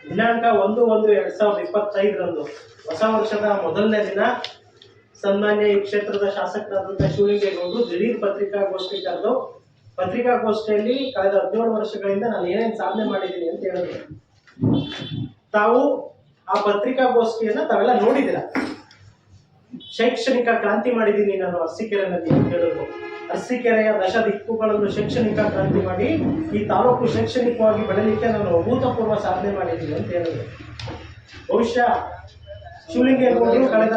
ದಿನಾಂಕ 1/1/2025 ಹೊಸ ವರ್ಷದ ಮೊದಲನೇ ದಿನ ಸನ್ಮಾನ್ಯ ಈ ಕ್ಷೇತ್ರದ ಶಾಸಕರಾದಂತಹ ಶಿವಲಿಂಗೇಗೌಡರು ದಿಢೀರ್ ಪತ್ರಿಕಾಗೋಷ್ಠಿ ಕರೆದು ಪತ್ರಿಕಾಗೋಷ್ಠಿಯಲ್ಲಿ ಕಳೆದ 17 ವರ್ಷಗಳಿಂದ ನಾನು ಏನೇನು ಸಾಧನೆ ಮಾಡಿದ್ದೀನಿ ಅಂತ ಹೇಳಿದ್ರು. ತಾವು ಆ ಪತ್ರಿಕಾಗೋಷ್ಠಿಯನ್ನ ತಾವೆಲ್ಲ ನೋಡಿದಿರ. ಶೈಕ್ಷಣಿಕ ಕ್ರಾಂತಿ ಮಾಡಿದ್ದೀನಿ ನಾನು ಅರಸೀಕೆರೆನಲ್ಲಿ ಅಂತ ಹೇಳಿದ್ರು. ಅರಸೀಕೆರೆಯ ದಶ ದಿಕ್ಕುಗಳನ್ನು ಶೈಕ್ಷಣಿಕ ಕ್ರಾಂತಿ ಮಾಡಿ ಈ ತಾಲೂಕು ಶೈಕ್ಷಣಿಕವಾಗಿ ಬೆಳೆಯಲಿಕ್ಕೆ ನಾನು ಅಭೂತಪೂರ್ವ ಸಾಧನೆ ಮಾಡಿದ್ದೀನಿ ಅಂತ ಹೇಳಿದ್ರು. ಬಹುಶಃ ಶಿವಲಿಂಗೇಗೌಡರು ಕಳೆದ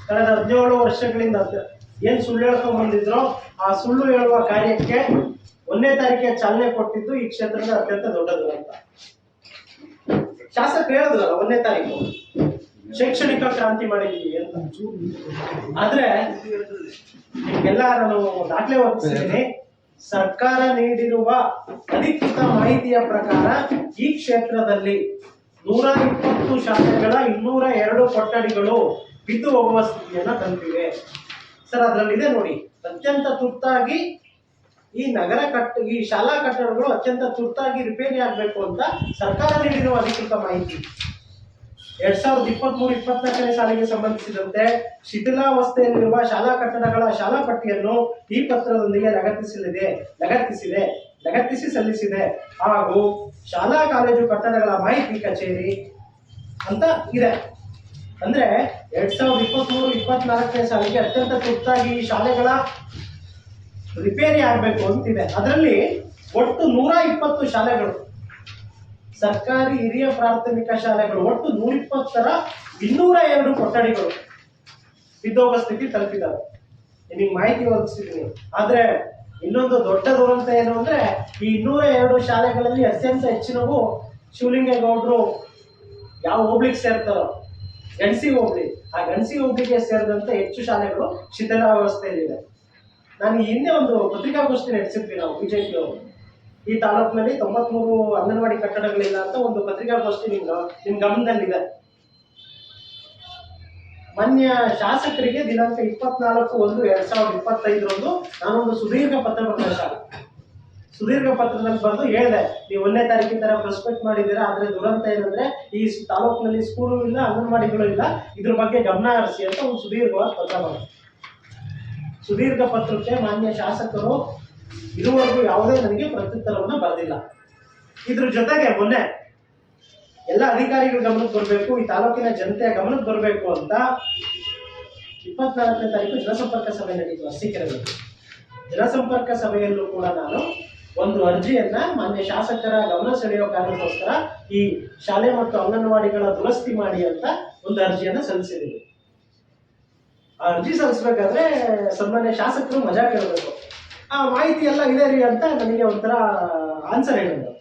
17 ವರ್ಷಗಳಿಂದ ಏನ್ ಸುಳ್ಳು ಹೇಳ್ಕೊಂಡ್ ಬಂದಿದ್ರು ಆ ಸುಳ್ಳು ಹೇಳುವ ಕಾರ್ಯಕ್ಕೆ 1ನೇ ತಾರೀಕಿಗೆ ಚಾಲನೆ ಕೊಟ್ಟಿದ್ದು ಈ ಕ್ಷೇತ್ರದ ಅತ್ಯಂತ ದೊಡ್ಡದು ಅಂತ ಶಾಸಕರು ಹೇಳಿದ್ರಲ್ಲ. 1ನೇ ತಾರೀಕು ಶೈಕ್ಷಣಿಕ ಕ್ರಾಂತಿ ಮಾಡಿದ್ದೀವಿ ಅಂತ. ಆದ್ರೆ ಎಲ್ಲ ನಾನು ದಾಖಲೆ ಒದಗಿಸಿದ್ದೀನಿ. ಸರ್ಕಾರ ನೀಡಿರುವ ಅಧಿಕೃತ ಮಾಹಿತಿಯ ಪ್ರಕಾರ ಈ ಕ್ಷೇತ್ರದಲ್ಲಿ 120 ಶಾಲೆಗಳ 202 ಕೊಠಡಿಗಳು ಬಿದ್ದು ಹೋಗುವ ಸ್ಥಿತಿಯನ್ನ ತಂದಿವೆ. ಸರ್ ಅದರಲ್ಲಿದೆ ನೋಡಿ, ಅತ್ಯಂತ ತುರ್ತಾಗಿ ಈ ಶಾಲಾ ಕಟ್ಟಡಗಳು ಅತ್ಯಂತ ತುರ್ತಾಗಿ ರಿಪೇರಿ ಆಗಬೇಕು ಅಂತ ಸರ್ಕಾರ ನೀಡಿರುವ ಅಧಿಕೃತ ಮಾಹಿತಿ. 2023-24ನೇ ಸಾಲಿಗೆ ಸಂಬಂಧಿಸಿದಂತೆ ಶಿಥಿಲಾವಸ್ಥೆಯಲ್ಲಿರುವ ಶಾಲಾ ಕಟ್ಟಡಗಳ ಶಾಲಾ ಪಟ್ಟಿಯನ್ನು ಈ ಪತ್ರದೊಂದಿಗೆ ಲಗತ್ತಿಸಿ ಸಲ್ಲಿಸಿದೆ ಹಾಗೂ ಶಾಲಾ ಕಾಲೇಜು ಕಟ್ಟಡಗಳ ಮಾಹಿತಿ ಕಚೇರಿ ಅಂತ ಇದೆ. ಅಂದ್ರೆ 2023-24ನೇ ಸಾಲಿಗೆ ಅತ್ಯಂತ ತುರ್ತಾಗಿ ಈ ಶಾಲೆಗಳ ರಿಪೇರಿ ಆಗಬೇಕು ಅಂತಿದೆ. ಅದರಲ್ಲಿ ಒಟ್ಟು 120 ಶಾಲೆಗಳು, ಸರ್ಕಾರಿ ಹಿರಿಯ ಪ್ರಾಥಮಿಕ ಶಾಲೆಗಳು ಒಟ್ಟು 120ರ 202 ಕೊಠಡಿಗಳು ಬಿದ್ದೋಗ ಸ್ಥಿತಿ ತಲುಪಿದ್ದಾರೆ. ನಿಮಗೆ ಮಾಹಿತಿ ಒದಗಿಸಿದ್ದೀನಿ. ಆದ್ರೆ ಇನ್ನೊಂದು ದೊಡ್ಡ ದುರಂತ ಏನು ಅಂದ್ರೆ ಈ 202 ಶಾಲೆಗಳಲ್ಲಿ ಅತ್ಯಂತ ಹೆಚ್ಚಿನವು ಶಿವಲಿಂಗೇಗೌಡರು ಯಾವ ಹೋಬ್ಳಿಗೆ ಸೇರ್ತಾರೋ ಗಣಸಿ ಹೋಬ್ಳಿ, ಆ ಗಣಸಿ ಹೋಬ್ಳಿಗೆ ಸೇರಿದಂತೆ ಹೆಚ್ಚು ಶಾಲೆಗಳು ಶಿಥಿಲಾವಸ್ಥೆಯಲ್ಲಿದೆ. ನಾನು ಹಿಂದೆ ಒಂದು ಪತ್ರಿಕಾಗೋಷ್ಠಿ ನಡೆಸಿದ್ವಿ ನಾವು ಬಿಜೆಪಿ ಅವರು. ಈ ತಾಲೂಕಿನಲ್ಲಿ 93 ಅಂಗನವಾಡಿ ಕಟ್ಟಡಗಳಿಲ್ಲ ಅಂತ ಒಂದು ಪತ್ರಿಕಾಗೋಷ್ಠಿ ನಿಮ್ ಗಮನದಲ್ಲಿದೆ. ಮಾನ್ಯ ಶಾಸಕರಿಗೆ ದಿನಾಂಕ 24/1/2025 ನಾನೊಂದು ಸುದೀರ್ಘ ಪತ್ರ ಬರೆದ. ಸುದೀರ್ಘ ಪತ್ರದಲ್ಲಿ ಬಂದು ಹೇಳಿದೆ, ನೀವು 1ನೇ ತಾರೀಕಿನ ತರ ಪ್ರಸ್ಪೆಕ್ಟ್ ಮಾಡಿದ್ದೀರಾ, ಆದ್ರೆ ದುರಂತ ಏನಂದ್ರೆ ಈ ತಾಲೂಕಿನಲ್ಲಿ ಸ್ಕೂಲು ಇಲ್ಲ, ಅಂಗನವಾಡಿಗಳು ಇಲ್ಲ, ಇದ್ರ ಬಗ್ಗೆ ಗಮನ ಹರಿಸಿ ಅಂತ ಒಂದು ಸುದೀರ್ಘವಾದ ಪತ್ರ ಬಂತು. ಸುದೀರ್ಘ ಪತ್ರಕ್ಕೆ ಮಾನ್ಯ ಶಾಸಕರು ಇದುವರೆಗೂ ಯಾವುದೇ ನನಗೆ ಪ್ರತ್ಯುತ್ತರವನ್ನು ಬರೆದಿಲ್ಲ. ಇದ್ರ ಜೊತೆಗೆ ಮೊನ್ನೆ ಎಲ್ಲ ಅಧಿಕಾರಿಗಳ ಗಮನಕ್ಕೆ ಬರಬೇಕು, ಈ ತಾಲೂಕಿನ ಜನತೆಯ ಗಮನಕ್ಕೆ ಬರಬೇಕು ಅಂತ 24ನೇ ತಾರೀಕು ಜನಸಂಪರ್ಕ ಸಭೆ ನಡೆಯಿತು ಅರಸೀಕೆರೆಯಲ್ಲಿ. ಜನಸಂಪರ್ಕ ಸಭೆಯಲ್ಲೂ ಕೂಡ ನಾನು ಒಂದು ಅರ್ಜಿಯನ್ನ ಮಾನ್ಯ ಶಾಸಕರ ಗಮನ ಸೆಳೆಯುವ ಕಾರಣಕ್ಕೋಸ್ಕರ ಈ ಶಾಲೆ ಮತ್ತು ಅಂಗನವಾಡಿಗಳ ದುರಸ್ತಿ ಮಾಡಿ ಅಂತ ಒಂದು ಅರ್ಜಿಯನ್ನ ಸಲ್ಲಿಸಿದ್ದೀವಿ. ಆ ಅರ್ಜಿ ಸಲ್ಲಿಸಬೇಕಾದ್ರೆ ಸನ್ಮಾನ್ಯ ಶಾಸಕರು ಮಜಾ ಕೇಳಬೇಕು. ಆ ಮಾಹಿತಿ ಎಲ್ಲ ಇದೆ ರೀ ಅಂತ ನನಗೆ ಒಂಥರ ಆನ್ಸರ್ ಹೇಳಿದ್ರು.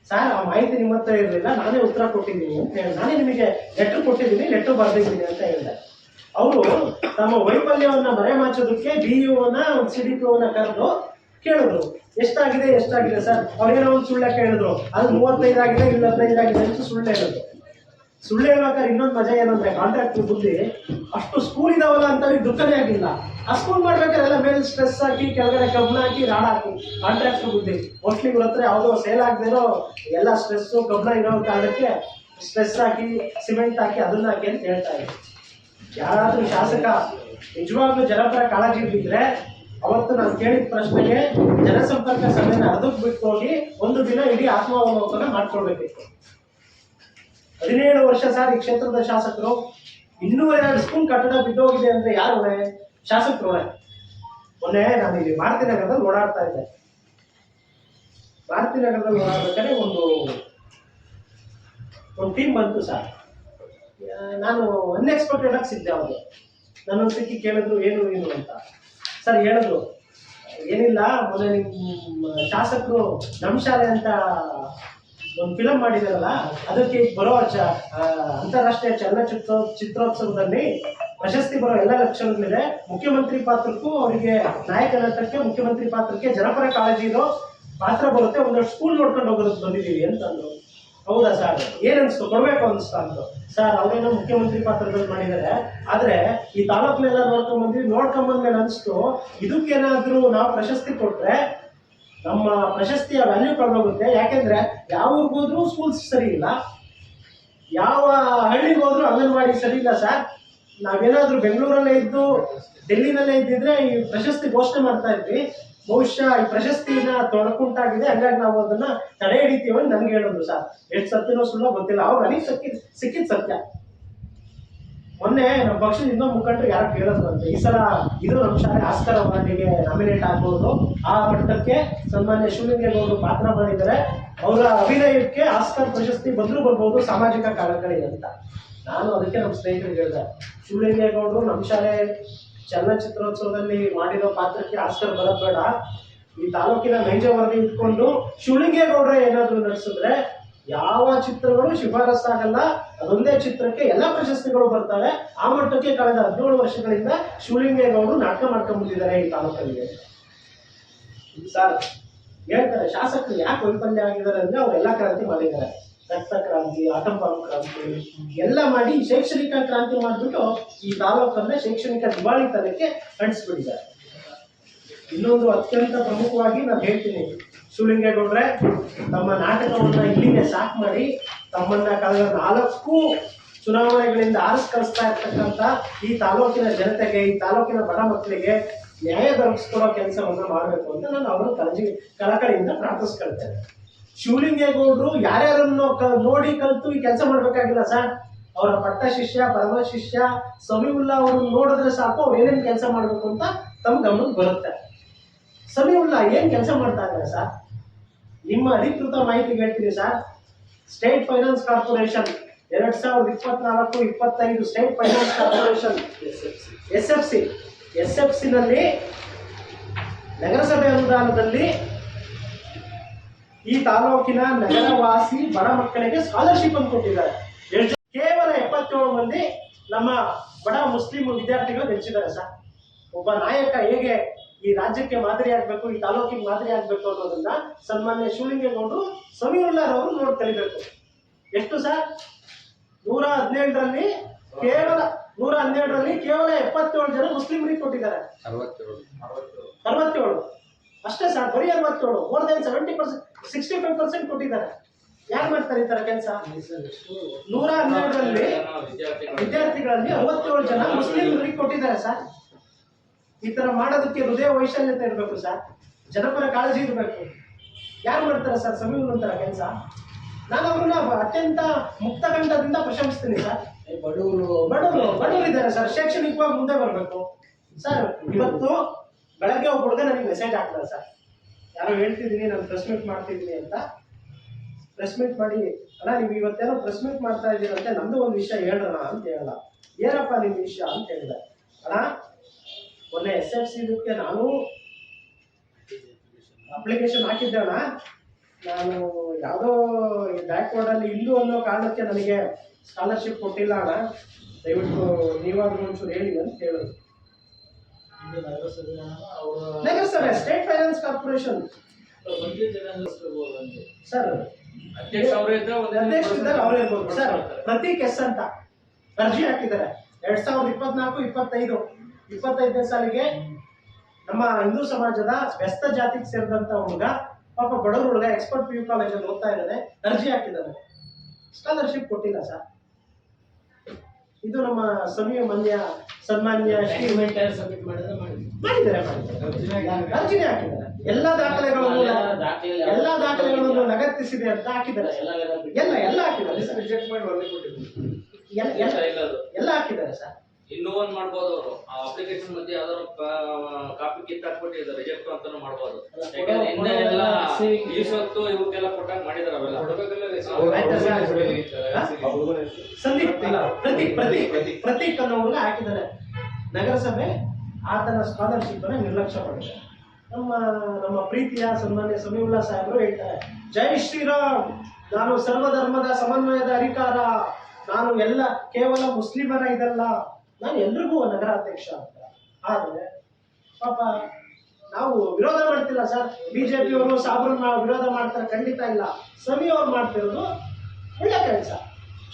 ಸರ್ ಆ ಮಾಹಿತಿ ನಿಮ್ಮ ಹತ್ರ ಇರಲಿಲ್ಲ, ನಾನೇ ಉತ್ತರ ಕೊಟ್ಟಿದ್ದೀನಿ ಅಂತ ಹೇಳಿ, ನಾನೇ ನಿಮಗೆ ಲೆಟರ್ ಕೊಟ್ಟಿದ್ದೀನಿ, ಲೆಟರ್ ಬರೆದಿದ್ದೀನಿ ಅಂತ ಹೇಳಿದೆ. ಅವರು ತಮ್ಮ ವೈಫಲ್ಯವನ್ನ ಮರೆಮಾಚೋದಕ್ಕೆ BEOನ CDPOನ ಕರೆದು ಕೇಳಿದ್ರು, ಎಷ್ಟಾಗಿದೆ ಸರ್. ಅವ್ರೇನೋ ಒಂದು ಸುಳ್ಳ ಕೇಳಿದ್ರು, ಅದು 35 ಆಗಿದೆ, ಇಲ್ಲ 15 ಆಗಿದೆ ಅಂತ ಸುಳ್ಳು ಹೇಳಿದ್ರು. ಸುಳ್ಳು ಹೇಳ್ಬೇಕಾದ್ರೆ ಇನ್ನೊಂದು ಮಜಾ ಏನಂದ್ರೆ ಕಾಂಟ್ರಾಕ್ಟರ್ ಬುದ್ಧಿ, ಅಷ್ಟು ಸ್ಕೂಲ್ ಇದಾವಲ್ಲ ಅಂತ ದುಃಖನೇ ಆಗಿಲ್ಲ. ಆ ಸ್ಕೂಲ್ ಮಾಡ್ಬೇಕಾದ್ರೆ ಎಲ್ಲ ಮೇಲೆ ಸ್ಟ್ರೆಸ್ ಹಾಕಿ ಕೆಳಗಡೆ ಕಬ್ಬಣ ಹಾಕಿ ರಾಡ್ ಹಾಕಿ ಕಾಂಟ್ರಾಕ್ಟರ್ ಬುದ್ಧಿ. ಮೋಸ್ಟ್ಲಿ ಇವ್ರ ಹತ್ರ ಯಾವುದೋ ಸೇಲ್ ಆಗದಿರೋ ಎಲ್ಲ ಸ್ಟ್ರೆಸ್ಸು ಕಬ್ಬಣ ಇರೋ ಕಾರಣಕ್ಕೆ ಸ್ಟ್ರೆಸ್ ಹಾಕಿ ಸಿಮೆಂಟ್ ಹಾಕಿ ಅದನ್ನ ಹಾಕಿ ಅಂತ ಹೇಳ್ತಾ ಇದ್ರು. ಯಾರಾದ್ರೂ ಶಾಸಕ ನಿಜವಾಗ್ಲೂ ಜನಪರ ಕಾಳಜಿ ಇದ್ದಿದ್ರೆ ಅವತ್ತು ನಾನು ಕೇಳಿದ ಪ್ರಶ್ನೆಗೆ ಜನಸಂಪರ್ಕ ಸಭೆನ ಅದಕ್ಕೆ ಬಿಟ್ಟು ಹೋಗಿ ಒಂದು ದಿನ ಇಡೀ ಆತ್ಮಾವಲೋಕನ ಮಾಡ್ಕೊಳ್ಬೇಕಿತ್ತು. 17 ವರ್ಷ ಸರ್ ಈ ಕ್ಷೇತ್ರದ ಶಾಸಕರು 202 ಸ್ಕೂಲ್ ಕಟ್ಟಡ ಬಿದ್ದೋಗಿದೆ ಅಂದ್ರೆ ಯಾರು ಹೊಣೆ? ಶಾಸಕರು ಹೊಣೆ. ಮೊನ್ನೆ ನಾನು ಇಲ್ಲಿ ಮಾರುತಿನಗರದಲ್ಲಿ ಓಡಾಡ್ತಾ ಇದ್ದೆ. ಮಾರುತಿನಗರದಲ್ಲಿ ಓಡಾಡ್ಬೇಕಾದ್ರೆ ಒಂದು ಟೀಮ್ ಬಂತು ಸರ್. ನಾನು ಅನ್ಎಕ್ಸ್ಪೆಕ್ಟೆಡ್ ಆಗಿ ಸಿದ್ದೆ. ಅವ್ರಿಗೆ ನನ್ನೊಂದು ಸಿಕ್ಕಿ ಕೇಳಿದ್ರು ಏನು ಅಂತ. ಸರ್ ಹೇಳಿದ್ರು, ಏನಿಲ್ಲ, ಮೊನ್ನೆ ನಿಮ್ಮ ಶಾಸಕರು ನಮ್ಮ ಶಾಲೆ ಅಂತ ಒಂದು ಫಿಲಂ ಮಾಡಿದಾರಲ್ಲ, ಅದಕ್ಕೆ ಬರೋ ಅಂತಾರಾಷ್ಟ್ರೀಯ ಚಿತ್ರೋತ್ಸವದಲ್ಲಿ ಪ್ರಶಸ್ತಿ ಬರೋ ಎಲ್ಲ ಲಕ್ಷಣಗಳಿದೆ. ಮುಖ್ಯಮಂತ್ರಿ ಪಾತ್ರಕ್ಕೂ ಅವರಿಗೆ ನಾಯಕ ನಟಕ್ಕೆ ಮುಖ್ಯಮಂತ್ರಿ ಪಾತ್ರಕ್ಕೆ ಜನಪರ ಕಾಳಜಿ ಇರೋ ಪಾತ್ರ ಬರುತ್ತೆ, ಒಂದಷ್ಟು ಸ್ಕೂಲ್ ನೋಡ್ಕೊಂಡು ಹೋಗೋದಕ್ಕೆ ಬಂದಿದ್ದೀವಿ ಅಂತಂದ್ರು. ಹೌದಾ ಸರ್, ಏನ್ ಅನ್ಸ್ತು, ಕೊಡ್ಬೇಕು ಅನ್ಸ್ತಾ ಅಂದ್ರು. ಸರ್ ಅವ್ರೇನೋ ಮುಖ್ಯಮಂತ್ರಿ ಪಾತ್ರದಲ್ಲಿ ಮಾಡಿದ್ದಾರೆ, ಆದ್ರೆ ಈ ತಾಲೂಕ್ನೆಲ್ಲ ನೋಡ್ಕೊಂಡ್ಬಂದ್ವಿ, ನೋಡ್ಕೊಂಬಂದ್ಮೇಲೆ ಅನ್ಸ್ತು ಇದಕ್ಕೇನಾದ್ರೂ ನಾವು ಪ್ರಶಸ್ತಿ ಕೊಟ್ರೆ ನಮ್ಮ ಪ್ರಶಸ್ತಿಯ ವ್ಯಾಲ್ಯೂ ಕಳೆದೋಗುತ್ತೆ. ಯಾಕೆಂದ್ರೆ ಯಾವ ಊರಿಗೆ ಹೋದ್ರೂ ಸ್ಕೂಲ್ಸ್ ಸರಿ ಇಲ್ಲ, ಯಾವ ಹಳ್ಳಿಗೆ ಹೋದ್ರೂ ಅಂಗನವಾಡಿ ಸರಿ ಇಲ್ಲ ಸರ್. ನಾವೇನಾದ್ರೂ ಬೆಂಗಳೂರಲ್ಲೇ ಇದ್ದು ಡೆಲ್ಲಿನಲ್ಲೇ ಇದ್ದಿದ್ರೆ ಈ ಪ್ರಶಸ್ತಿ ಘೋಷಣೆ ಮಾಡ್ತಾ ಇದ್ವಿ. ಬಹುಶಃ ಈ ಪ್ರಶಸ್ತಿನ ತೊಡಕುಂಟಾಗಿದೆ, ಹಂಗಾಗಿ ನಾವು ಅದನ್ನ ತಡೆ ಹಿಡಿತೀವಿ ಅಂತ ನನ್ಗೆ ಹೇಳೋದು ಸರ್. ಎಷ್ಟು ಸತ್ಯನೋ ಸುಳ್ಳ ಗೊತ್ತಿಲ್ಲ, ಅವ್ರು ನನಗೆ ಸಿಕ್ಕಿದ್ ಸತ್ಯ. ಮೊನ್ನೆ ನಮ್ಮ ಪಕ್ಷದ ಇನ್ನೊಂದು ಮುಖಂಡರು ಯಾರು ಕೇಳೋದಂತೆ, ಈ ಸಲ ಇದು ನಮ್ಮ ಶಾಲೆ ಆಸ್ಕರ್ ಅವಾರ್ಡಿಗೆ ನಾಮಿನೇಟ್ ಆಗ್ಬೋದು, ಆ ಮಟ್ಟಕ್ಕೆ ಸನ್ಮಾನ್ಯ ಶಿವಲಿಂಗೇಗೌಡರು ಪಾತ್ರ ಮಾಡಿದ್ದಾರೆ, ಅವರ ಅಭಿನಯಕ್ಕೆ ಆಸ್ಕರ್ ಪ್ರಶಸ್ತಿ ಬಂದರೂ ಬರ್ಬೋದು ಸಾಮಾಜಿಕ ಕಳಕಳಿ ಅಂತ. ನಾನು ಅದಕ್ಕೆ ನಮ್ಮ ಸ್ನೇಹಿತರಿಗೆ ಹೇಳಿದೆ, ಶಿವಲಿಂಗೇಗೌಡರು ನಮ್ಮ ಶಾಲೆ ಚಲನಚಿತ್ರೋತ್ಸವದಲ್ಲಿ ಮಾಡಿರೋ ಪಾತ್ರಕ್ಕೆ ಆಸ್ಕರ್ ಬರೋದು ಬೇಡ, ಈ ತಾಲೂಕಿನ ನೈಜ ವರದಿ ಇಟ್ಕೊಂಡು ಶಿವಲಿಂಗೇಗೌಡರೇ ಏನಾದ್ರು ನಡೆಸಿದ್ರೆ ಯಾವ ಚಿತ್ರಗಳು ಶಿಫಾರಸ್ಸಾಗಲ್ಲ, ಅದೊಂದೇ ಚಿತ್ರಕ್ಕೆ ಎಲ್ಲ ಪ್ರಶಸ್ತಿಗಳು ಬರ್ತವೆ. ಆ ಮಟ್ಟಕ್ಕೆ ಕಳೆದ 17 ವರ್ಷಗಳಿಂದ ಶಿವಲಿಂಗೇಗೌಡರು ನಾಟಕ ಮಾಡ್ಕೊಂಡು ಬಂದಿದ್ದಾರೆ ಈ ತಾಲೂಕಲ್ಲಿ ಸರ್. ಹೇಳ್ತಾರೆ ಶಾಸಕರು ಯಾಕೆ ವೈಫಲ್ಯ ಆಗಿದ್ದಾರೆ ಅಂದ್ರೆ ಅವರೆಲ್ಲ ಕ್ರಾಂತಿ ಮಾಡಿದ್ದಾರೆ, ರಕ್ತ ಕ್ರಾಂತಿ, ಆಟಂ ಬಾಂಬ್ ಕ್ರಾಂತಿ ಎಲ್ಲ ಮಾಡಿ ಶೈಕ್ಷಣಿಕ ಕ್ರಾಂತಿ ಮಾಡಿಬಿಟ್ಟು ಈ ತಾಲೂಕನ್ನ ಶೈಕ್ಷಣಿಕ ದಿವಾಳಿತನಕ್ಕೆ ಅಂಟಿಸ್ಬಿಟ್ಟಿದ್ದಾರೆ. ಇನ್ನೊಂದು ಅತ್ಯಂತ ಪ್ರಮುಖವಾಗಿ ನಾನು ಹೇಳ್ತೀನಿ, ಶಿವಲಿಂಗೇಗೌಡ್ರೆ ತಮ್ಮ ನಾಟಕವನ್ನ ಇಲ್ಲಿಗೆ ಸಾಕು ಮಾಡಿ ತಮ್ಮನ್ನ ಕಳೆದ 4 ಚುನಾವಣೆಗಳಿಂದ ಕಳಿಸ್ತಾ ಇರ್ತಕ್ಕಂಥ ಈ ತಾಲೂಕಿನ ಜನತೆಗೆ, ಈ ತಾಲೂಕಿನ ಬಡ ಮಕ್ಕಳಿಗೆ ನ್ಯಾಯ ದೊರಕಿಸ್ಕೊಡೋ ಕೆಲಸವನ್ನ ಮಾಡಬೇಕು ಅಂತ ನಾನು ಅವರು ಕಳಕಳಿಯಿಂದ ಪ್ರಾರ್ಥಿಸ್ಕೊಳ್ತೇನೆ. ಶಿವಲಿಂಗೇಗೌಡರು ಯಾರ್ಯಾರನ್ನು ನೋಡಿ ಕಲಿತು ಈ ಕೆಲಸ ಮಾಡ್ಬೇಕಾಗಿಲ್ಲ ಸರ್. ಅವರ ಪಟ್ಟ ಶಿಷ್ಯ, ಪರಮ ಶಿಷ್ಯ ಸಮೀವುಲ್ಲಾ ಅವ್ರನ್ನ ನೋಡಿದ್ರೆ ಸಾಕು ಅವ್ರು ಏನೇನು ಕೆಲಸ ಮಾಡಬೇಕು ಅಂತ ತಮ್ಮ ಗಮನಕ್ಕೆ ಬರುತ್ತೆ. ಸಮೀವುಲ್ಲಾ ಏನ್ ಕೆಲಸ ಮಾಡ್ತಾ ಇದ್ದಾರೆ ಸರ್? ನಿಮ್ಮ ಅಧಿಕೃತ ಮಾಹಿತಿಗೆ ಹೇಳ್ತೀನಿ sir. State finance corporation 2024-25 state finance corporation SFC ನಲ್ಲಿ ನಗರಸಭೆ ಅನುದಾನದಲ್ಲಿ ಈ ತಾಲೂಕಿನ ನಗರವಾಸಿ ಬಡ ಮಕ್ಕಳಿಗೆ ಸ್ಕಾಲರ್ಶಿಪ್ ಅನ್ನು ಕೊಟ್ಟಿದ್ದಾರೆ. ಕೇವಲ 77 ಮಂದಿ ನಮ್ಮ ಬಡ ಮುಸ್ಲಿಂ ವಿದ್ಯಾರ್ಥಿಗಳು ಗಳಿಸಿದ್ದಾರೆ ಸರ್. ಒಬ್ಬ ನಾಯಕ ಹೇಗೆ ಈ ರಾಜ್ಯಕ್ಕೆ ಮಾದರಿ ಆಗ್ಬೇಕು, ಈ ತಾಲೂಕಿಗೆ ಮಾದರಿ ಆಗ್ಬೇಕು ಅನ್ನೋದನ್ನ ಸನ್ಮಾನ್ಯ ಶಿವಲಿಂಗೇಗೌಡರು ಸಮೀವುಲ್ಲಾರವರು ನೋಡಿ ಕಲಿಬೇಕು. ಎಷ್ಟು ಸರ್? 117ರಲ್ಲಿ ಕೇವಲ 77 ಜನ ಮುಸ್ಲಿಮರಿಗೆ ಕೊಟ್ಟಿದ್ದಾರೆ. 67 ಅಷ್ಟೇ ಸರ್, ಬರೀ 67, ಮೋರ್ ದನ್ 70%, 65% ಕೊಟ್ಟಿದ್ದಾರೆ. ಯಾರು ಮಾಡ್ತಾರೆ ಈ ತರ ಕೆಲಸ? 112ರಲ್ಲಿ ವಿದ್ಯಾರ್ಥಿಗಳಲ್ಲಿ 67 ಜನ ಮುಸ್ಲಿಮರಿಗೆ ಕೊಟ್ಟಿದ್ದಾರೆ ಸರ್. ಈ ತರ ಮಾಡೋದಕ್ಕೆ ಹೃದಯ ವೈಶಲ್ಯತೆ ಇರಬೇಕು ಸರ್, ಜನಪರ ಕಾಳಜಿ ಇರಬೇಕು. ಯಾರು ಮಾಡ್ತಾರೆ ಸರ್ ಸಮೀವುಲ್ಲಾ ಕೆಲಸ? ನಾನು ಅವ್ರನ್ನ ಅತ್ಯಂತ ಮುಕ್ತಕಂಠದಿಂದ ಪ್ರಶಂಸಿಸ್ತೀನಿ ಸರ್. ಬಡವರು ಇದ್ದಾರೆ ಸರ್, ಶೈಕ್ಷಣಿಕವಾಗಿ ಮುಂದೆ ಬರಬೇಕು ಸರ್. ಇವತ್ತು ಬೆಳಗ್ಗೆ ಒಬ್ಬ ಹುಡುಗ ನನಗೆ ಮೆಸೇಜ್ ಹಾಕ್ತಾರೆ ಸರ್, ಯಾರೋ ಹೇಳ್ತಿದ್ದೀನಿ ನಾನು ಪ್ರೆಸ್ ಮೀಟ್ ಮಾಡ್ತಿದ್ದೀನಿ ಅಂತ. ಪ್ರೆಸ್ ಮೀಟ್ ಮಾಡಿ, ಅಣ್ಣ ನೀವು ಇವತ್ತೇನೋ ಪ್ರೆಸ್ ಮೀಟ್ ಮಾಡ್ತಾ ಇದ್ದೀರಂತೆ, ನಮ್ದು ಒಂದು ವಿಷಯ ಹೇಳೋಣ ಅಂತ ಹೇಳಲ್ಲ. ಏನಪ್ಪ ನಿಮ್ಮ ವಿಷಯ ಅಂತ ಹೇಳಿದೆ. ಅಣ್ಣ ಮೊನ್ನೆ SFC ಇದಕ್ಕೆ ನಾನು ಅಪ್ಲಿಕೇಶನ್ ಹಾಕಿದ್ದೆ ಅಣ್ಣ, ನಾನು ಯಾವುದೋ ಬ್ಯಾಕ್ವರ್ಡ್ ಅಲ್ಲಿ ಹಿಂದೂ ಅನ್ನೋ ಕಾರಣಕ್ಕೆ ನನಗೆ ಸ್ಕಾಲರ್ಶಿಪ್ ಕೊಟ್ಟಿಲ್ಲ ಅಣ್ಣ, ದಯವಿಟ್ಟು ನೀವಾದ್ರೂ ಒಂಚೂರು ಹೇಳಿ ಅಂತ ಹೇಳಿದ್ರು. ನಗರಸಭೆ ಸ್ಟೇಟ್ ಫೈನಾನ್ಸ್ ಕಾರ್ಪೊರೇಷನ್ ಸರ್, ಅಧ್ಯಕ್ಷರಿದ್ದಾಗ ಅವರೇ ಇರ್ಬೋದು ಸರ್. ಪ್ರತೀಕ್ ಎಸ್ ಅಂತ ಅರ್ಜಿ ಹಾಕಿದ್ದಾರೆ 2024-25 ಸಾಲಿಗೆ. ನಮ್ಮ ಹಿಂದೂ ಸಮಾಜದ ಬೆಸ್ತ ಜಾತಿಗೆ ಸೇರಿದಂತ ಹುಡುಗ, ಪಾಪ ಬಡವರು ಹುಡುಗ, ಎಕ್ಸ್ಪರ್ಟ್ PU ಕಾಲೇಜಲ್ಲಿ ಓದ್ತಾ ಇದ್ದಾನೆ, ಅರ್ಜಿ ಹಾಕಿದ್ದಾನೆ, ಸ್ಕಾಲರ್ಶಿಪ್ ಕೊಟ್ಟಿಲ್ಲ ಸರ್. ಇದು ನಮ್ಮ ಸನ್ಮಾನ್ಯ ಸಬ್ಮಿಟ್ ಮಾಡಿದ್ದಾರೆ, ಅರ್ಜಿನೇ ಹಾಕಿದ್ದಾರೆ. ಎಲ್ಲ ದಾಖಲೆಗಳನ್ನು ಲಗತ್ತಿಸಿದೆ ಅಂತ ಹಾಕಿದ್ದಾರೆ. ಎಲ್ಲ ಹಾಕಿದ್ದಾರೆ, ಎಲ್ಲ ಹಾಕಿದ್ದಾರೆ ಸರ್. ಇನ್ನೂ ಒಂದ್ ಮಾಡ್ಬೋದು ಅವರು ಅಪ್ಲಿಕೇಶನ್ ಮಧ್ಯೆ ಯಾವ್ದಾದ್ರು ಕಾಪಿ ಕಿತ್ತಾಕ್ಬಿಟ್ಟು ರಿಜೆಕ್ಟ್ ಅಂತಾನು ಮಾಡ್ಬೋದು. ಯಾಕಂದ್ರೆ ಹಿಂದೆ ಎಲ್ಲ ಈಸೊತ್ತು ಇವಕ್ಕೆಲ್ಲ ಕೊಟ್ಟಾಗ ಮಾಡಿದಾರೆ ಅವೆಲ್ಲ. ಪ್ರತೀಕ್ ಅನ್ನೋ ಹುಡುಗ ಹಾಕಿದ್ದಾರೆ. ನಗರಸಭೆ ಆತನ ಸ್ಕಾಲರ್ಶಿಪ್ ಅನ್ನ ನಿರ್ಲಕ್ಷ್ಯ ಮಾಡಿದೆ. ನಮ್ಮ ಪ್ರೀತಿಯ ಸನ್ಮಾನ್ಯ ಸಮೀವುಲ್ಲಾ ಸಾಹೇಬರು ಹೇಳ್ತಾರೆ, ಜೈ ಶ್ರೀರಾಮ್, ನಾನು ಸರ್ವಧರ್ಮದ ಸಮನ್ವಯದ ಅಧಿಕಾರ, ನಾನು ಎಲ್ಲ ಕೇವಲ ಮುಸ್ಲಿಮರ ಇದಲ್ಲ, ನಾನು ಎಲ್ರಿಗೂ ನಗರಾಧ್ಯಕ್ಷ ಅಂತ. ಆದರೆ ಪಾಪ ನಾವು ವಿರೋಧ ಮಾಡ್ತಿಲ್ಲ ಸರ್. ಬಿಜೆಪಿಯವರು ಸಾಬ್ರನ್ನ ವಿರೋಧ ಮಾಡ್ತಾರೆ, ಖಂಡಿತ ಇಲ್ಲ. ಸಮಿ ಅವ್ರು ಮಾಡ್ತಿರೋದು ಒಳ್ಳೆ ಕೆಲಸ.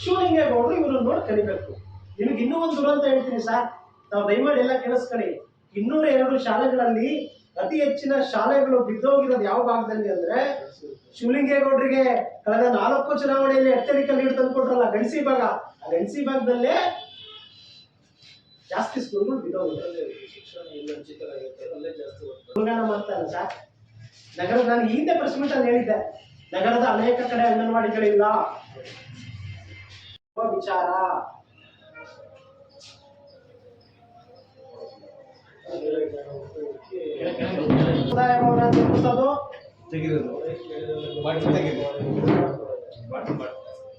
ಶಿವಲಿಂಗೇಗೌಡರು ಇವ್ರನ್ನ ನೋಡಿ ಕಲಿಬೇಕು. ನಿಮ್ಗೆ ಇನ್ನೂ ಒಂದು ದುರಂತ ಹೇಳ್ತೀನಿ ಸರ್, ನಾವು ದಯಮಾಡಿ ಎಲ್ಲ ಕೇಳಿಸ್ಕೊಳ್ಳಿ. 202 ಶಾಲೆಗಳಲ್ಲಿ ಅತಿ ಹೆಚ್ಚಿನ ಶಾಲೆಗಳು ಬಿದ್ದೋಗಿರೋದು ಯಾವ ಭಾಗದಲ್ಲಿ ಅಂದ್ರೆ ಶಿವಲಿಂಗೇಗೌಡರಿಗೆ ಕಳೆದ 4 ಚುನಾವಣೆಯಲ್ಲಿ ಅತ್ಯಧಿಕ ಲೀಡ್ ತಂದುಕೊಟ್ರಲ್ಲ ಗಣಸಿ ಭಾಗ, ಆ ಗಣಸಿ ಭಾಗದಲ್ಲೇ ಜಾಸ್ತಿ ಸ್ಕೂಲ್ಗಳು ಬಿದ್ದೋಗಿದೆ. ಶಿಕ್ಷಣ ಇಲ್ಲ ವಂಚಿತರಾಗಿರುತ್ತೆ, ಅಲ್ಲೇ ಜಾಸ್ತಿ ಗುಣಗಾನ ಮಾಡ್ತಾರೆ ಸರ್. ನಗರದ ನಾನು ಈ ಹಿಂದೆ ಪ್ರೆಸ್ ಮೀಟ್ ಅಲ್ಲಿ ಹೇಳಿದ್ದೆ, ನಗರದ ಅನೇಕ ಕಡೆ ಅಂಗನವಾಡಿಗಳಿಲ್ಲ ವಿಚಾರ. ಸಮುದಾಯ ಭವನ ನಿರ್ಮಿಸೋದು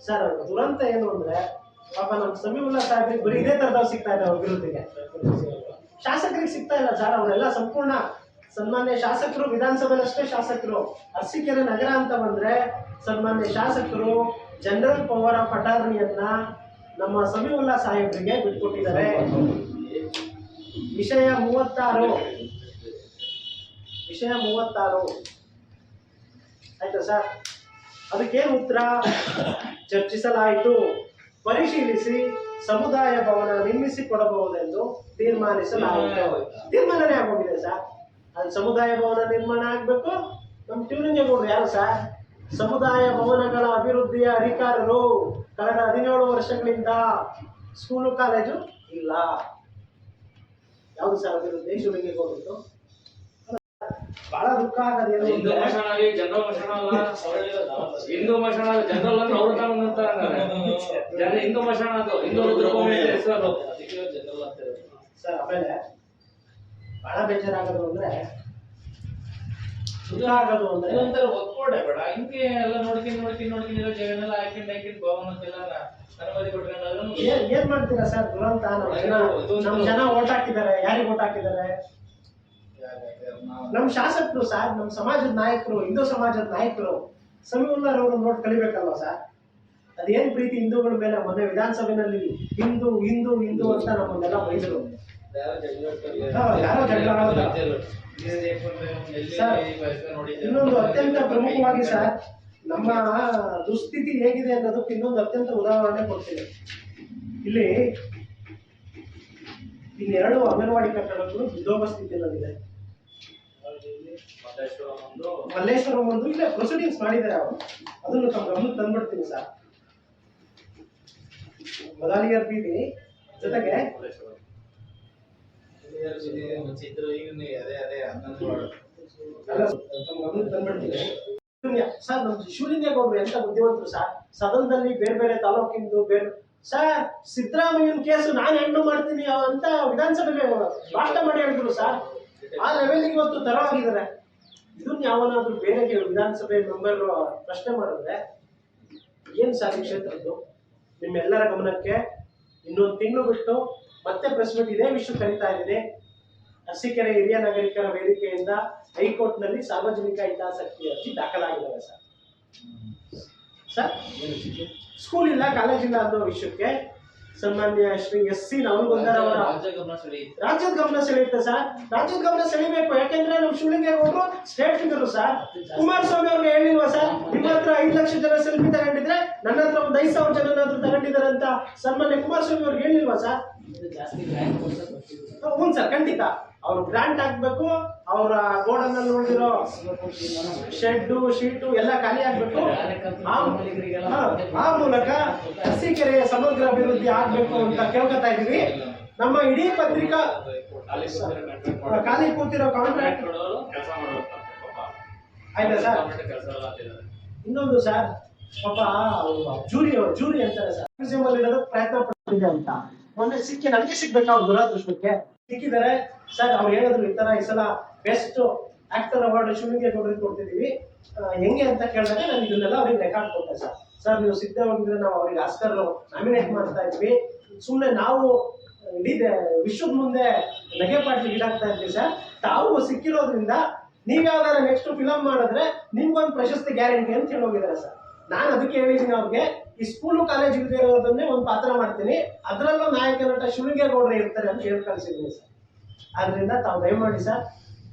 ಸರ್ ದುರಂತ ಏನು ಅಂದ್ರೆ ಪಾಪ ನಮ್ ಸಮೀವುಲ್ಲಾ ಸಾಹೇಬ್ರಿಗೆ ಬರೀ ಇದೇ ತರದವ್ ಸಿಗ್ತಾ ಇದ್ದಾವೆ ಅಭಿವೃದ್ಧಿಗೆ, ಶಾಸಕರಿಗೆ ಸಿಗ್ತಾ ಇಲ್ಲ ಸರ್. ಅವರೆಲ್ಲ ಸಂಪೂರ್ಣ ಸನ್ಮಾನ್ಯ ಶಾಸಕರು, ವಿಧಾನಸಭೆಯಲ್ಲಷ್ಟೇ ಶಾಸಕರು. ಅರಸೀಕೆರೆ ನಗರ ಅಂತ ಬಂದ್ರೆ ಸನ್ಮಾನ್ಯ ಶಾಸಕರು ಜನರಲ್ ಪವರ್ ಆಫ್ ಅಟಾರ್ನಿಯನ್ನ ನಮ್ಮ ಸಮೀವುಲ್ಲಾ ಸಾಹೇಬ್ರಿಗೆ ಬಿಟ್ಕೊಟ್ಟಿದ್ದಾರೆ. ವಿಷಯ 36 ಆಯ್ತಾ ಸರ್? ಅದಕ್ಕೇನು ಉತ್ತರ? ಚರ್ಚಿಸಲಾಯಿತು, ಪರಿಶೀಲಿಸಿ ಸಮುದಾಯ ಭವನ ನಿರ್ಮಿಸಿ ಕೊಡಬಹುದೆಂದು ತೀರ್ಮಾನಿಸಲಾಯಿತು. ತೀರ್ಮಾನನೇ ಆಗೋಗಿದೆ ಸರ್. ಅದು ಸಮುದಾಯ ಭವನ ನಿರ್ಮಾಣ ಆಗ್ಬೇಕು. ನಮ್ಮ ಶಿವಲಿಂಗೇಗೌಡರು ಯಾರು ಸರ್? ಸಮುದಾಯ ಭವನಗಳ ಅಭಿವೃದ್ಧಿಯ ಅಧಿಕಾರರು. ಕಳೆದ 17 ವರ್ಷಗಳಿಂದ ಸ್ಕೂಲು ಕಾಲೇಜು ಇಲ್ಲ. ಯಾವುದು ಸರ್ ಅಭಿವೃದ್ಧಿ ಶಿವಲಿಂಗೇಗೌಡರು? ಬಹಳ ದುಃಖ ಆಗೋದು ಏನು ಹಿಂದೂ ಮಶಾಣ ಜನರಲ್ ಮಶಾಣ ಅಲ್ಲ, ಹಿಂದೂ ಮಶಾಣ ಜನರಲ್ ಅಂದ್ರೆ ಅವ್ರು ಹಿಂದೂ ಮಶಾಣ ಅದು ಹಿಂದೂ ರುದ್ರಭೂಮಿ ಹೆಸರು ಜನರಲ್ ಅಂತ ಹೇಳಿ. ಸರ್ ಆಮೇಲೆ ಬಹಳ ಬೇಜಾರಾಗೋದು ಅಂದ್ರೆ ದುಃಖ ಆಗೋದು ಅಂದ್ರೆ ಒಂಥರ ಒಕ್ಕೋಡೆ ಬೇಡ, ಹಿಂಗೆ ಎಲ್ಲ ನೋಡ್ಕೊಂಡು ಜಗನೆಲ್ಲ ಹಾಕೊಂಡು ಭವನ ಅಂತೆಲ್ಲ ಅನುಮತಿ ಕೊಟ್ಕೊಂಡು ಏನ್ ಮಾಡ್ತೀರಾ ಸರ್? ದುರಂತ. ನಮ್ ಜನ ಓಟ್ ಹಾಕಿದ್ದಾರೆ. ಯಾರಿಗೆ ಓಟ್ ಹಾಕಿದ್ದಾರೆ? ನಮ್ ಶಾಸಕರು ಸರ್, ನಮ್ ಸಮಾಜದ ನಾಯಕರು, ಹಿಂದೂ ಸಮಾಜದ ನಾಯಕರು. ಸಮೀವುಲ್ಲಾರವರು ನೋಡಿ ಕಲಿಬೇಕಲ್ವಾ ಸರ್? ಅದೇನ್ ಪ್ರೀತಿ ಹಿಂದೂಗಳ ಮೇಲೆ. ಮೊನ್ನೆ ವಿಧಾನಸಭೆಯಲ್ಲಿ ಹಿಂದೂ ಹಿಂದೂ ಹಿಂದೂ ಅಂತ ನಮ್ಮನ್ನೆಲ್ಲ ಬೈದರು. ಯಾರೋ ಜಗಳ ಆಡೋದು. ಇನ್ನೊಂದು ಅತ್ಯಂತ ಪ್ರಮುಖವಾಗಿ ಸರ್, ನಮ್ಮ ದುಸ್ಥಿತಿ ಹೇಗಿದೆ ಅನ್ನೋದಕ್ಕೆ ಇನ್ನೊಂದು ಅತ್ಯಂತ ಉದಾಹರಣೆ ಕೊಡ್ತೀನಿ. ಇಲ್ಲಿ ಇನ್ನೆರಡು ಅಂಗನವಾಡಿ ಕಟ್ಟಡಗಳು ಬಿದ್ದೋಗ ಸ್ಥಿತಿಯಲ್ಲಿದೆ. ಮಲ್ಲೇಶ್ವರಂ ಒಂದು ಇಲ್ಲ ಪ್ರೊಸೀಡಿಂಗ್ಸ್ ಮಾಡಿದ್ದಾರೆ ಅವರು, ಅದನ್ನು ತಮ್ಮ ಗಮನಕ್ಕೆ ತಂದ್ಬಿಡ್ತೀನಿ ಸರ್. ಮೊದಲಿಯರ್ ಬೀದಿ ಜೊತೆಗೆ ಸರ್ ನಮ್ಮ ಶಿವಲಿಂಗೇಗೌಡರು ಎಂತ ಬುದ್ಧಿವಂತರು ಸರ್. ಸದನದಲ್ಲಿ ಬೇರೆ ಬೇರೆ ತಾಲೂಕಿಂದು ಬೇರೆ ಸರ್ ಸಿದ್ದರಾಮಯ್ಯನ ಕೇಸು ನಾನು ಹ್ಯಾಂಡಲ್ ಮಾಡ್ತೀನಿ ಅಂತ ವಿಧಾನಸಭೆಗೆ ಭಾಷಣ ಮಾಡಿ ಹೇಳಿದ್ರು ಸರ್. ಆ ಲೆವೆಲ್ಗೆ ಇವತ್ತು ತರವಾಗಿದ್ದಾರೆ. ಇದನ್ನ ಯಾವನಾದ್ರೂ ಬೇರೆ ವಿಧಾನಸಭೆ ಮೆಂಬರ್ ಪ್ರಶ್ನೆ ಮಾಡಿದ್ರೆ ಏನ್ ಸರ್ ಈ ಕ್ಷೇತ್ರದ್ದು? ನಿಮ್ಮೆಲ್ಲರ ಗಮನಕ್ಕೆ ಇನ್ನೊಂದು ತಿಂಗಳು ಬಿಟ್ಟು ಮತ್ತೆ ಪ್ರೆಸ್ ಮೀಟ್ ಇದೇ ವಿಷಯ ಕರೀತಾ ಇದ್ದೀನಿ. ಅರಸೀಕೆರೆ ಹಿರಿಯ ನಾಗರಿಕರ ವೇದಿಕೆಯಿಂದ ಹೈಕೋರ್ಟ್ನಲ್ಲಿ ಸಾರ್ವಜನಿಕ ಹಿತಾಸಕ್ತಿ ಅರ್ಜಿ ದಾಖಲಾಗಿದ್ದಾವೆ ಸರ್. ಸರ್ ಸ್ಕೂಲ್ ಇಲ್ಲ, ಕಾಲೇಜ್ ಇಲ್ಲ ಅನ್ನೋ ವಿಷಯಕ್ಕೆ ಸನ್ಮಾನ್ಯ ಶ್ರೀ SC ನವಲಗುಂದರ್ ಅವರ ರಾಜ್ಯದ ಗಮನ ಸೆಳೆಯುತ್ತೆ ಸರ್. ರಾಜ್ಯದ ಗಮನ ಸೆಳಿಬೇಕು. ಯಾಕೆಂದ್ರೆ ನಮ್ಮ ಶಿವಲಿಂಗೇಗೌಡರು ಸ್ಟೇಟ್ ಫಿಗರ್ ಸರ್. ಕುಮಾರಸ್ವಾಮಿ ಅವ್ರಿಗೆ ಹೇಳಿಲ್ವಾ ಸರ್, ನಿಮ್ಮ ಹತ್ರ 5 ಲಕ್ಷ ಜನ ಸೆಲ್ಫಿ ತಗೊಂಡಿದ್ರೆ ನನ್ನ ಹತ್ರ ಒಂದು 5,000 ಜನ ತಗೊಂಡಿದ್ದಾರೆ ಅಂತ ಸನ್ಮಾನ್ಯ ಕುಮಾರಸ್ವಾಮಿ ಅವ್ರಿಗೆ ಹೇಳಿಲ್ವಾ ಸರ್? ಹ್ಞೂ ಸರ್, ಖಂಡಿತ ಅವ್ರು ಗ್ರಾಂಟ್ ಹಾಕ್ಬೇಕು. ಅವರ ಗೋಡನ್ ಅಲ್ಲಿ ನೋಡಿರೋ ಶೆಡ್ ಶೀಟು ಎಲ್ಲ ಖಾಲಿ ಆಗ್ಬೇಕು. ಆ ಮೂಲಕ ಅರಸೀಕೆರೆಯ ಸಮಗ್ರ ಅಭಿವೃದ್ಧಿ ಆಗ್ಬೇಕು ಅಂತ ಕೇಳ್ಕೊತಾ ಇದೀವಿ. ನಮ್ಮ ಇಡೀ ಪತ್ರಿಕಾ ಖಾಲಿ ಕೂತಿರೋ ಕಾಂಟ್ರಾಕ್ಟ್ ಆಯ್ತಾ ಸರ್? ಇನ್ನೊಂದು ಸರ್, ಪಾಪ ಜೂರಿ ಅಂತಾರೆ ಸರ್, ಮ್ಯೂಸಿಯಂ ಅಲ್ಲಿ ಇಡೋದಕ್ಕೆ ಪ್ರಯತ್ನ ಪಡ್ತಿದೆ ಅಂತ ಮೊನ್ನೆ ಸಿಕ್ಕಿ ನನಗೆ ಸಿಗ್ಬೇಕು. ಅವ್ರ ದುರಾದೃಷ್ಟಕ್ಕೆ ಸಿಕ್ಕಿದ್ದಾರೆ ಸರ್. ಅವ್ರು ಹೇಳಿದ್ರು ಈ ತರ ಈ ಸಲ ಬೆಸ್ಟ್ ಆಕ್ಟರ್ ಅವಾರ್ಡ್ ಶಿವಲಿಂಗೇಗೌಡರಿಗೆ ಕೊಡ್ತಿದೀವಿ, ಹೆಂಗೆ ಅಂತ ಕೇಳಿದಾಗ ನಾನು ಇದನ್ನೆಲ್ಲ ಅವ್ರಿಗೆ ರೆಕಾರ್ಡ್ ಕೊಟ್ಟೆ ಸರ್. ಸರ್ ನೀವು ಸಿದ್ಧವಾಗಿದ್ರೆ ನಾವು ಅವ್ರಿಗೆ ಆಸ್ಕರ್ ನಾಮಿನೇಟ್ ಮಾಡ್ತಾ ಇದ್ವಿ. ಸುಮ್ಮನೆ ನಾವು ಇಡೀ ವಿಶ್ವದ ಮುಂದೆ ನಗೆ ಪಾಟ್ಲಿ ಈಡಾಗ್ತಾ ಇದ್ವಿ ಸರ್. ತಾವು ಸಿಕ್ಕಿರೋದ್ರಿಂದ ನೀವ್ ಯಾವ್ದಾರ ನೆಕ್ಸ್ಟ್ ಫಿಲಮ್ ಮಾಡಿದ್ರೆ ನಿಮ್ಗೊಂದು ಪ್ರಶಸ್ತಿ ಗ್ಯಾರಂಟಿ ಅಂತ ಹೇಳೋಗಿದ್ದಾರೆ ಸರ್. ನಾನು ಅದಕ್ಕೆ ಹೇಳಿದ್ದೀನಿ ಅವ್ರಿಗೆ, ಈ ಸ್ಕೂಲು ಕಾಲೇಜ್ ಇಲ್ಲದೆ ಇರೋದನ್ನೇ ಒಂದು ಪಾತ್ರ ಮಾಡ್ತೀನಿ, ಅದರಲ್ಲೂ ನಾಯಕ ನಟ ಶಿವಲಿಂಗೇಗೌಡರು ಇರ್ತಾರೆ ಅಂತ ಹೇಳಿ ಕಳಿಸಿದ್ದೀನಿ ಸರ್. ಆದ್ರಿಂದ ತಾವು ದಯಮಾಡಿ ಸರ್,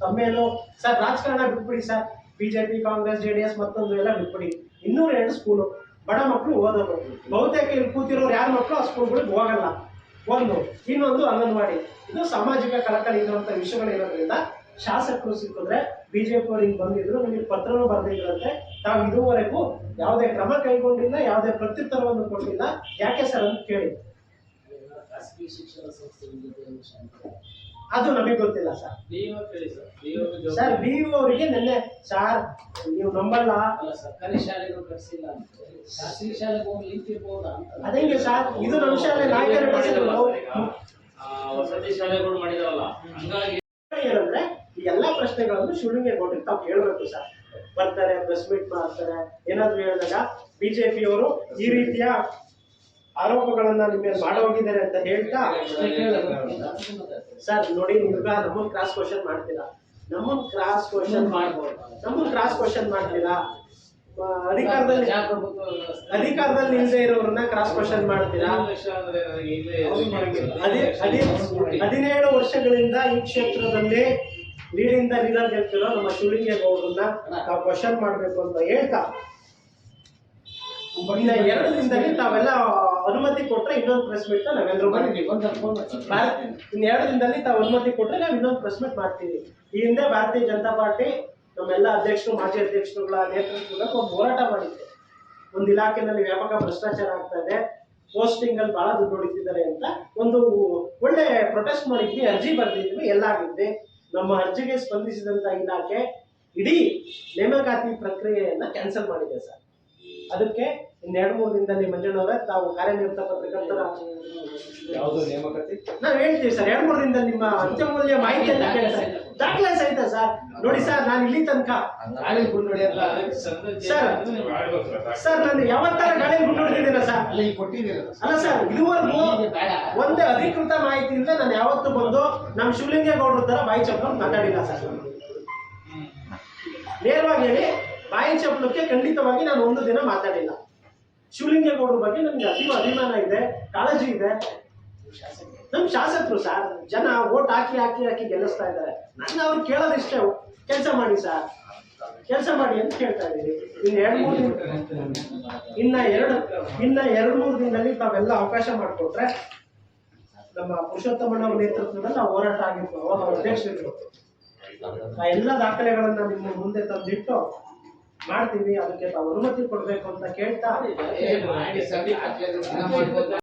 ತಮ್ಮೇನು ಸರ್ ರಾಜಕಾರಣ ಬಿಟ್ಬಿಡಿ ಸರ್. ಬಿಜೆಪಿ, ಕಾಂಗ್ರೆಸ್, JDS ಮತ್ತೊಂದು ಎಲ್ಲ ಬಿಟ್ಬಿಡಿ. 202 ಸ್ಕೂಲು, ಬಡ ಮಕ್ಕಳು ಓದೋದು. ಬಹುತೇಕ ಇಲ್ಲಿ ಕೂತಿರೋರು ಯಾರ ಮಕ್ಕಳು ಆ ಸ್ಕೂಲ್ಗಳಿಗೆ ಹೋಗಲ್ಲ. ಇನ್ನೊಂದು ಅಂಗನವಾಡಿ. ಇದು ಸಾಮಾಜಿಕ ಕಳಕಳಿ ಇರುವಂತ ವಿಷಯಗಳಿರೋದ್ರಿಂದ ಶಾಸಕರು ಸಿಕ್ಕಿದ್ರೆ ಬಿಜೆಪಿ ಅವ್ರು ಹಿಂಗ್ ಬಂದಿದ್ರು, ನಿಮಗೆ ಪತ್ರನೂ ಬರ್ದಿದ್ರಂತೆ, ತಾವು ಇದುವರೆಗೂ ಯಾವುದೇ ಕ್ರಮ ಕೈಗೊಂಡಿಲ್ಲ, ಯಾವುದೇ ಪ್ರತ್ಯುತ್ತರವನ್ನು ಕೊಟ್ಟಿಲ್ಲ, ಯಾಕೆ ಸರ್ ಅಂತ ಕೇಳಿ. ಖಾಸಗಿ ಶಿಕ್ಷಣ ಸಂಸ್ಥೆ ಅದು ನಮಗೆ ಗೊತ್ತಿಲ್ಲ ಸರ್. DO ಕೇಳಿ ಸರ್, ಸರ್ BO ಅವರಿಗೆ ನಿನ್ನೆ ಸರ್ ನೀವು ನಂಬಲ್ಲ, ಅಲ್ಲ ಸರ್ಕಾರಿ ಶಾಲೆಗಳು ಕಟ್ಸಿಲ್ಲ ಅಂತ ಖಾಸಗಿ ಶಾಲೆಗೆ ಹೋಗಿ ನಿಂತಿರ್ಬೋದಾ ಅಂತ. ಅದೇಂಗೆ ಸರ್, ಇದು ನಮ್ಮ ಶಾಲೆ ನಾಲ್ಕೇ ವಸತಿ ಶಾಲೆಗಳು ಮಾಡಿದಾರಲ್ಲ, ಹಂಗಾಗಿ ಏನಂದ್ರೆ ಈ ಎಲ್ಲಾ ಪ್ರಶ್ನೆಗಳನ್ನು ಶಿವಲಿಂಗೇಗೌಡರಿಗೆ ತಾವು ಕೇಳಬೇಕು ಸರ್. ಬರ್ತಾರೆ, ಪ್ರೆಸ್ ಮೀಟ್ ಮಾಡ್ತಾರೆ, ಏನಾದ್ರು ಹೇಳಿದಾಗ ಬಿಜೆಪಿ ಅವರು ಈ ರೀತಿಯ ಆರೋಪಗಳನ್ನ ನಿಮ್ಮ ಮೇಲೆ ಮಾಡೋಗಿದ್ದಾರೆ ಅಂತ ಹೇಳ್ತಾ, ಸರ್ ನೋಡಿ ನಿಮ್ಗ ನಮ್ಮನ್ನ ಕ್ರಾಸ್ ಕ್ವಶನ್ ಮಾಡ್ತೀರಾ, ನಮ್ಮನ್ನ ಕ್ರಾಸ್ ಕ್ವಶನ್ ಮಾಡ್ತೀರಾ, ಅಧಿಕಾರದಲ್ಲಿ ಇಲ್ಲದೆ ಇರೋರನ್ನ ಕ್ರಾಸ್ ಕ್ವಶನ್ ಮಾಡ್ತೀರಾ. 17 ವರ್ಷಗಳಿಂದ ಈ ಕ್ಷೇತ್ರದಲ್ಲಿ ಲೀಡಿಂದ ಲೀಡರ್ ಗೆಲ್ತಿರೋ ನಮ್ಮ ಶಿವಲಿಂಗೇಗೌಡರನ್ನ ನಾವು ಕ್ವಶನ್ ಮಾಡ್ಬೇಕು ಅಂತ ಹೇಳ್ತಾ, ಇನ್ನ 2 ದಿನದಲ್ಲಿ ತಾವೆಲ್ಲ ಅನುಮತಿ ಕೊಟ್ರೆ ಇನ್ನೊಂದು ಪ್ರೆಸ್ ಮೀಟ್ ನಾವೆಲ್ಲರೂ ಮಾಡ್ತೀವಿ. ಇನ್ನು 2 ದಿನದಲ್ಲಿ ತಾವು ಅನುಮತಿ ಕೊಟ್ರೆ ನಾವು ಇನ್ನೊಂದು ಪ್ರೆಸ್ ಮೀಟ್ ಮಾಡ್ತೀವಿ. ಈ ಹಿಂದೆ ಭಾರತೀಯ ಜನತಾ ಪಾರ್ಟಿ ನಮ್ಮೆಲ್ಲ ಅಧ್ಯಕ್ಷರು, ಮಾಜಿ ಅಧ್ಯಕ್ಷರುಗಳ ನೇತೃತ್ವದಲ್ಲಿ ಒಂದು ಹೋರಾಟ ಮಾಡಿದ್ದೆ. ಒಂದು ಇಲಾಖೆಯಲ್ಲಿ ವ್ಯಾಪಕ ಭ್ರಷ್ಟಾಚಾರ ಆಗ್ತಾ ಇದೆ, ಪೋಸ್ಟಿಂಗ್ ಅಲ್ಲಿ ಬಹಳ ದುಡ್ಡು ಹೊಡಿತಿದ್ದಾರೆ ಅಂತ ಒಂದು ಒಳ್ಳೆ ಪ್ರೊಟೆಸ್ಟ್ ಮಾಡಿದ್ವಿ, ಅರ್ಜಿ ಬರೆದಿದ್ವಿ, ಎಲ್ಲ ಆಗಿದ್ವಿ. ನಮ್ಮ ಅರ್ಜಿಗೆ ಸ್ಪಂದಿಸಿದಂತ ಇಲಾಖೆ ಇಡೀ ನೇಮಕಾತಿ ಪ್ರಕ್ರಿಯೆಯನ್ನ ಕ್ಯಾನ್ಸಲ್ ಮಾಡಿದೆ ಸರ್. ಅದಕ್ಕೆ ಇನ್ನು 2-3 ದಿನದಲ್ಲಿ ಮಂಜಣ್ಣವರೇ ತಾವು ಕಾರ್ಯನಿರತ ಪತ್ರಕರ್ತರ ಯಾವುದು ನೇಮಕಾತಿ ನಾವ್ ಹೇಳ್ತೀವಿ ಸರ್. 2-3 ದಿನದಲ್ಲಿ ನಿಮ್ಮ ಅತ್ಯಮೂಲ್ಯ ಮಾಹಿತಿಯನ್ನ ಕೇಳ್ತಾರೆ, ದಾಖಲೆ ಸಹಿತ ಸರ್. ನೋಡಿ ಸರ್, ನಾನು ಇಲ್ಲಿ ತನಕ ಸರ್ ನಾನು ಯಾವತ್ತಾರ ಗಾಳಿ ಗುಂಡು ಹೊಡೆದಿದ್ದೀನ ಸರ್? ಅಲ್ಲ ಸರ್, ಇದುವರೆಗೂ ಒಂದೇ ಅಧಿಕೃತ ಮಾಹಿತಿಯಿಂದ ನಾನು ಯಾವತ್ತು ಬಂದು ನಮ್ಮ ಶಿವಲಿಂಗೇಗೌಡರ ತರ ಬಾಯಿ ಚಪ್ಪ ಮಾತಾಡಿಲ್ಲ ಸರ್. ನೇರವಾಗಿ ಹೇಳಿ, ಬಾಯಿ ಚಪ್ಪಲಕ್ಕೆ ಖಂಡಿತವಾಗಿ ನಾನು ಒಂದು ದಿನ ಮಾತಾಡಿಲ್ಲ. ಶಿವಲಿಂಗೇಗೌಡರ ಬಗ್ಗೆ ನನಗೆ ಅಭಿಮಾನ ಇದೆ, ಕಾಳಜಿ ಇದೆ. ನಮ್ ಶಾಸಕರು ಸರ್, ಜನ ಓಟ್ ಹಾಕಿ ಗೆಲ್ಲಿಸ್ತಾ ಇದ್ದಾರೆ. ನನ್ನ ಅವ್ರು ಕೇಳೋದಿಷ್ಟೇ, ಕೆಲಸ ಮಾಡಿ ಸರ್, ಕೆಲಸ ಮಾಡಿ ಅಂತ ಕೇಳ್ತಾ ಇದ್ದೀವಿ. ಇನ್ನ 2-3 ದಿನದಲ್ಲಿ ತಾವೆಲ್ಲ ಅವಕಾಶ ಮಾಡಿಕೊಟ್ರೆ ನಮ್ಮ ಪುರುಷೋತ್ತಮಣ್ಣ ನೇತೃತ್ವದಲ್ಲಿ ನಾವು ಹೋರಾಟ ಆಗಿತ್ತು, ಅವಾಗ ಅಧ್ಯಕ್ಷರು ಆ ಎಲ್ಲ ದಾಖಲೆಗಳನ್ನ ನಿಮ್ಮ ಮುಂದೆ ತಂದಿಟ್ಟು ಮಾಡ್ತೀವಿ. ಅದಕ್ಕೆ ತಾವು ಅನುಮತಿ ಕೊಡ್ಬೇಕು ಅಂತ ಕೇಳ್ತಾ